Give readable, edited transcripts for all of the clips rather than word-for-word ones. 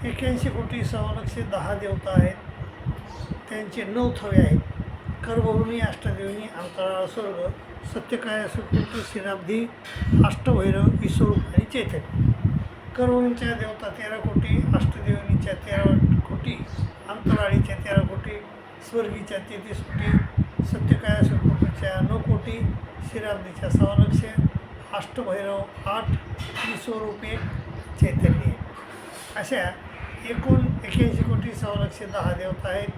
81,10 देवता आहेत. त्यांचे 9 थवे आहेत. कर्मभूमी, अष्टदेवनी, अंतराळ, स्वर्ग, सत्यकाय, सुकृत, शिराब्धी, अष्टभैरव, ईश्वरूप आणि चैतन्य. कर्मभूमीच्या देवता 13 कोटी, अष्टदेवनीच्या 13 कोटी, अंतराळीच्या 13 कोटी, स्वर्गीच्या 33 कोटी, सत्यकाय सुकृतच्या 9 कोटी, शिराब्धीच्या 6,00,000, अष्टभैरव 8, ईश्वरूप 1, चैतन्य 1. अशा एकूण 81,10 देवता आहेत.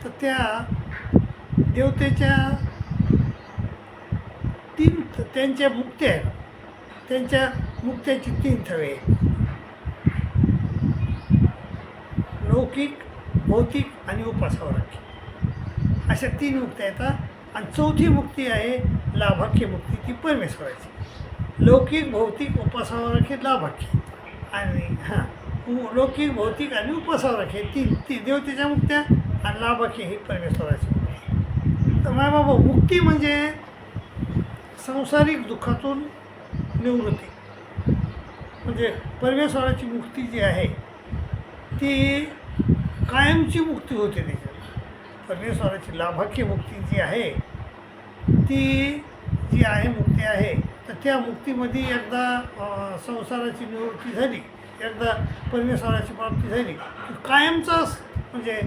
तर त्या देवतेच्या त्यांच्या मुक्त्या आहेत. त्यांच्या मुक्त्याची 3 थवे आहेत: लौकिक, भौतिक आणि उपासावराखी. अशा 3 मुक्त्या येतात. आणि 4थी मुक्ती आहे लाभाख्य मुक्ती, ती परमेश्वराची. लौकिक, भौतिक, उपासावराखी, लाभाख्य. आणि लौकिक, भौतिक आणि उपासावराखी ती देवतेच्या मुक्त्या, आणि लाभाख्य ही परमेश्वराची मुक्ती. तर बाबा, मुक्ती म्हणजे सांसारिक दुःखातून निवृत्ती. म्हणजे परमेश्वराची मुक्ती जी आहे ती कायमची मुक्ती होते. त्याच्यात परमेश्वराची लाभाख्य मुक्ती जी आहे ती जी आहे मुक्ती आहे, तर त्या मुक्तीमध्ये एकदा संसाराची निवृत्ती झाली, एकदा परमेश्वराची प्राप्ती झाली की कायमचाच म्हणजे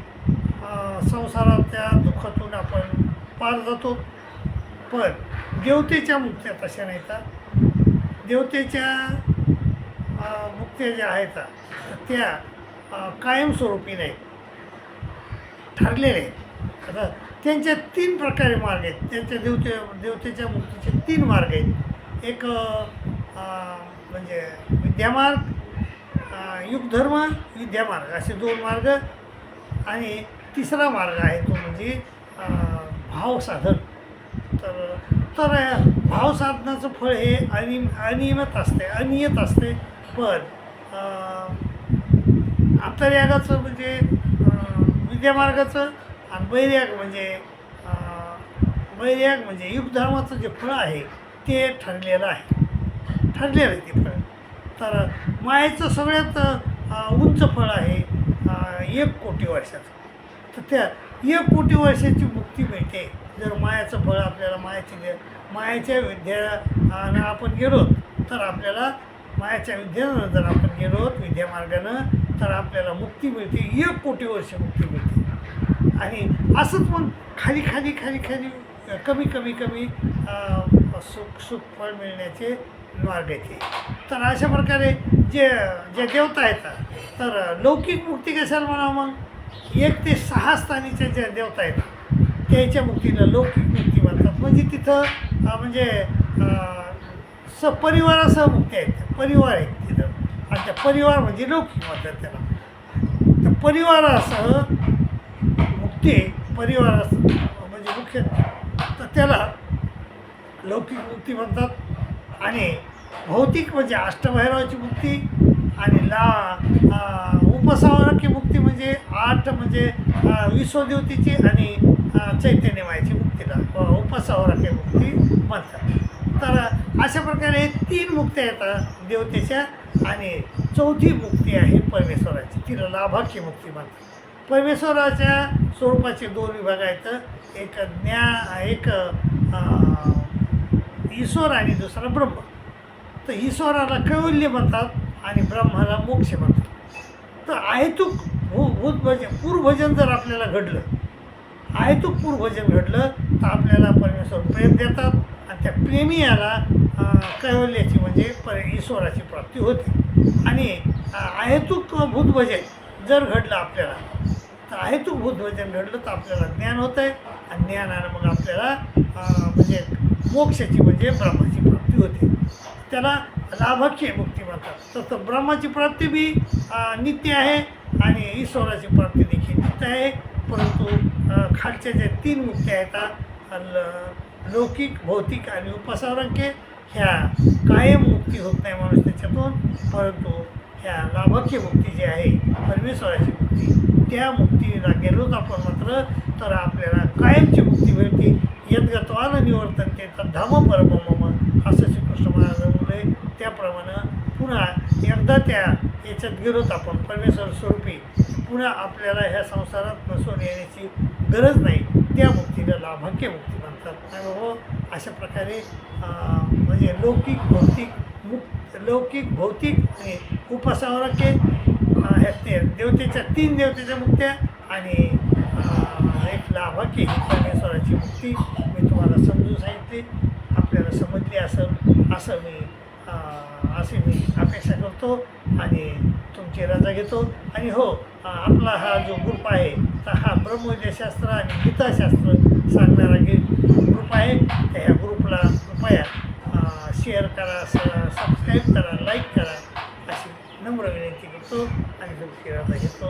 संसारात त्या दुःखातून आपण पार जातो. पण देवतेच्या मुक्त्या तशा नाहीत. देवतेच्या मुक्त्या ज्या आहेत त्या कायमस्वरूपी नाहीत, ठरलेल्या आहेत. आता त्यांच्या 3 प्रकारे मार्ग आहेत. त्यांच्या देवतेच्या मुक्तीचे 3 मार्ग आहेत. एक म्हणजे विद्यामार्ग, युगधर्म, विद्यामार्ग, असे 2 मार्ग. आणि 3रा मार्ग आहे तो म्हणजे भावसाधन. तर भावसाधनाचं फळ हे अनियमित असते. पण अंतर्यागाचं म्हणजे विद्यामार्गाचं, आणि वैराग म्हणजे युगधर्माचं जे फळ आहे ते ठरलेलं आहे ते फळ. तर मायेचं सगळ्यात उंच फळ आहे 1 कोटी वर्षाचं. तर त्या 1 कोटी वर्षाची मुक्ती मिळते जर मायाचं फळ आपल्याला मायाच्या विद्यानं आपण गेलो. तर आपल्याला मायाच्या विद्यानं जर आपण गेलो विद्यामार्गानं, तर आपल्याला मुक्ती मिळते, 1 कोटी वर्ष मुक्ती मिळते. आणि असंच मग खाली कमी सुख फळ मिळण्याचे मार्ग येते. तर अशा प्रकारे जे देवता येतात, तर लौकिक मुक्ती कशाला म्हणावं, मग 1 ते 6 स्थानीच्या ज्या देवता येतात त्याच्या मुक्तीला लौकिक मुक्ती म्हणतात. म्हणजे तिथं म्हणजे परिवारासह मुक्ती आहेत, परिवार आहेत तिथं. आणि त्या परिवार म्हणजे लौकिक म्हणतात त्याला. तर परिवारासह मुक्ती, परिवारासह म्हणजे मुख्य, तर त्याला लौकिक मुक्ती म्हणतात. आणि भौतिक म्हणजे अष्टभैरवाची मुक्ती. आणि उपसावराची मुक्ती म्हणजे 8 म्हणजे विश्वदेवतेची आणि चैतन्यमायाची मुक्तीला उपसावराची मुक्ती म्हणतात. तर अशा प्रकारे 3 मुक्त्या येतात देवतेच्या. आणि 4थी मुक्ती आहे परमेश्वराची, तिला लाभाख्य मुक्ती म्हणतात. परमेश्वराच्या स्वरूपाचे 2 विभाग आहेत, एक ईश्वर आणि दुसरा ब्रह्म. तर ईश्वराला कैवल्य म्हणतात आणि ब्रह्माला मोक्ष म्हणतात. तर अहेतुक पूर्वभजन जर आपल्याला घडलं, पूर्वभजन घडलं, तर आपल्याला परमेश्वर प्रेम देतात. आणि त्या प्रेमी याला कैवल्याची म्हणजे ईश्वराची प्राप्ती होते. आणि अहेतुक भूतभजन जर घडलं आपल्याला, तर अहेतुक भूतभजन घडलं तर आपल्याला ज्ञान होतं आहे. आणि ज्ञानानं मग आपल्याला म्हणजे मोक्षाची म्हणजे ब्रह्माची प्राप्ती होते. त्याला लाभाख्य मुक्ती म्हणतात. तर ब्रह्माची प्राप्ती बी नित्य आहे आणि ईश्वराची प्राप्ती देखील नित्य आहे. परंतु खालच्या ज्या 3 मुक्त्या आहेत, लौकिक, भौतिक आणि उपासावरांके, ह्या कायम मुक्ती होत नाही माणूस त्याच्यातून. परंतु ह्या लाभाख्य मुक्ती जी आहे परमेश्वराची मुक्ती, त्या मुक्तीला गेलोच आपण मात्र तर आपल्याला कायमची मुक्ती मिळते. यद्गत्वान निवर्तन्ते तद्धाम परमं मम, असं श्रीकृष्ण महाराज म्हणले. त्याप्रमाणे पुन्हा एकदा त्या याच्यात गेलोत आपण परमेश्वर स्वरूपी, पुन्हा आपल्याला ह्या संसारात बसवून येण्याची गरज नाही, त्या मुक्तीला लाभांक्य मुक्ती म्हणतात. आणि हो अशा प्रकारे म्हणजे लौकिक भौतिक आणि उपासनाके ह्या देवतेच्या 3 देवतेच्या मुक्त्या आणि एक लाभांक्य ही परमेश्वराची मुक्ती मी तुम्हाला समजून सांगितली. आपल्याला समजली असे मी अपेक्षा करतो आणि तुमची रजा घेतो. आणि हो, आपला हा जो ग्रुप आहे तर हा ब्रह्मविद्याशास्त्र आणि गीताशास्त्र सांगणारा ग्रुप आहे. तर ह्या ग्रुपला कृपया शेअर करा, सबस्क्राईब करा, लाईक करा अशी नम्र विनंती करतो आणि तुमची रजा घेतो.